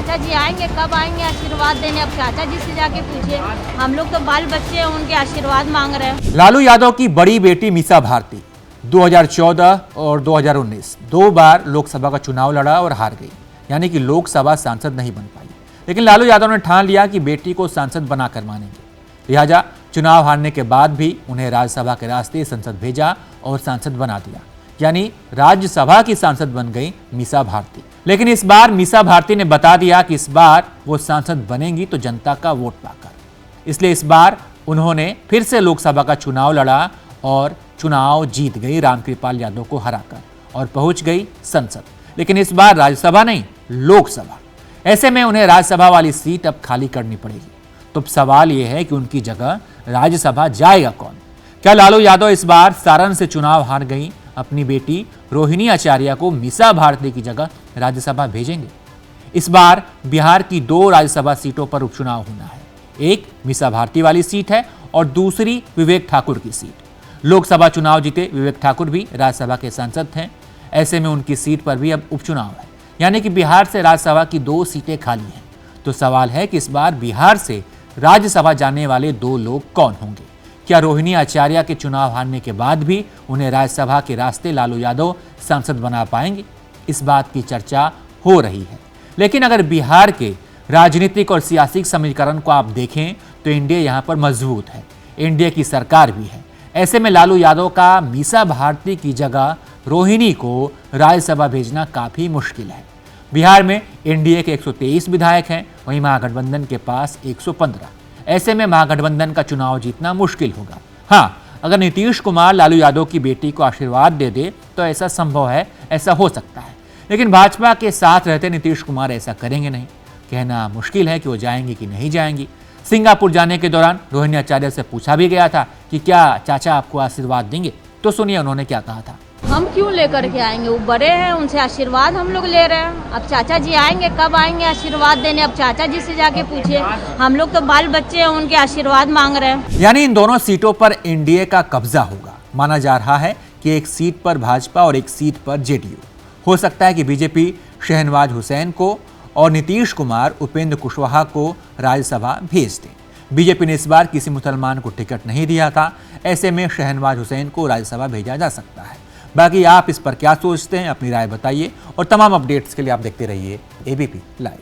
चाचा जी आएंगे, कब आएंगे आशीर्वाद देने? अब चाचा जी से जाके पूछिए, हम लोग तो बाल बच्चे हैं, उनके आशीर्वाद मांग रहे हैं। लालू यादव की बड़ी बेटी मीसा भारती 2014 और 2019 दो बार लोकसभा का चुनाव लड़ा और हार गई, यानी कि लोकसभा सांसद नहीं बन पाई। लेकिन लालू यादव ने ठान लिया कि बेटी को सांसद बनाकर मानेंगे। लिहाजा चुनाव हारने के बाद भी उन्हें राज्यसभा के रास्ते संसद भेजा और सांसद बना दिया, यानी राज्यसभा की सांसद बन गई मीसा भारती। लेकिन इस बार मीसा भारती ने बता दिया कि इस बार वो सांसद बनेंगी तो जनता का वोट पाकर। इसलिए इस बार उन्होंने फिर से लोकसभा का चुनाव लड़ा और चुनाव जीत गई रामकृपाल यादव को हराकर और पहुंच गई संसद। लेकिन इस बार राज्यसभा नहीं, लोकसभा। ऐसे में उन्हें राज्यसभा वाली सीट अब खाली करनी पड़ेगी। तो सवाल यह है कि उनकी जगह राज्यसभा जाएगा कौन? क्या लालू यादव इस बार सारण से चुनाव हार गई अपनी बेटी रोहिणी आचार्य को मीसा भारती की जगह राज्यसभा भेजेंगे? इस बार बिहार की 2 राज्यसभा सीटों पर उपचुनाव होना है। एक मीसा भारती वाली सीट है और दूसरी विवेक ठाकुर की सीट। लोकसभा चुनाव जीते विवेक ठाकुर भी राज्यसभा के सांसद थे। ऐसे में उनकी सीट पर भी अब उपचुनाव है, यानी कि बिहार से राज्यसभा की 2 सीटें खाली हैं। तो सवाल है कि इस बार बिहार से राज्यसभा जाने वाले 2 लोग कौन होंगे? क्या रोहिणी आचार्य के चुनाव हारने के बाद भी उन्हें राज्यसभा के रास्ते लालू यादव सांसद बना पाएंगे? इस बात की चर्चा हो रही है। लेकिन अगर बिहार के राजनीतिक और सियासी समीकरण को आप देखें तो एनडीए यहाँ पर मजबूत है, एनडीए की सरकार भी है। ऐसे में लालू यादव का मीसा भारती की जगह रोहिणी को राज्यसभा भेजना काफी मुश्किल है। बिहार में एनडीए के 123 विधायक हैं, वहीं महागठबंधन के पास 115। ऐसे में महागठबंधन का चुनाव जीतना मुश्किल होगा। हाँ, अगर नीतीश कुमार लालू यादव की बेटी को आशीर्वाद दे दे तो ऐसा संभव है, ऐसा हो सकता है। लेकिन भाजपा के साथ रहते नीतीश कुमार ऐसा करेंगे नहीं। कहना मुश्किल है कि वो जाएंगी कि नहीं जाएंगी। सिंगापुर जाने के दौरान रोहिणी आचार्य से पूछा भी गया था कि क्या चाचा आपको आशीर्वाद देंगे, तो सुनिए उन्होंने क्या कहा था। हम क्यों लेकर के आएंगे? वो बड़े हैं, उनसे आशीर्वाद हम लोग ले रहे हैं। अब चाचा जी आएंगे, कब आएंगे आशीर्वाद देने? अब चाचा जी से जाके पूछिए, हम लोग तो बाल बच्चे हैं, उनके आशीर्वाद मांग रहे हैं। यानी इन दोनों सीटों पर एनडीए का कब्जा होगा। माना जा रहा है कि एक सीट पर भाजपा और एक सीट पर जेडीयू। हो सकता है कि बीजेपी शहनवाज हुसैन को और नीतीश कुमार उपेंद्र कुशवाहा को राज्यसभा भेज दें। बीजेपी ने इस बार किसी मुसलमान को टिकट नहीं दिया था। ऐसे में शहनवाज हुसैन को राज्यसभा भेजा जा सकता है। बाकी आप इस पर क्या सोचते हैं, अपनी राय बताइए और तमाम अपडेट्स के लिए आप देखते रहिए एबीपी लाइव।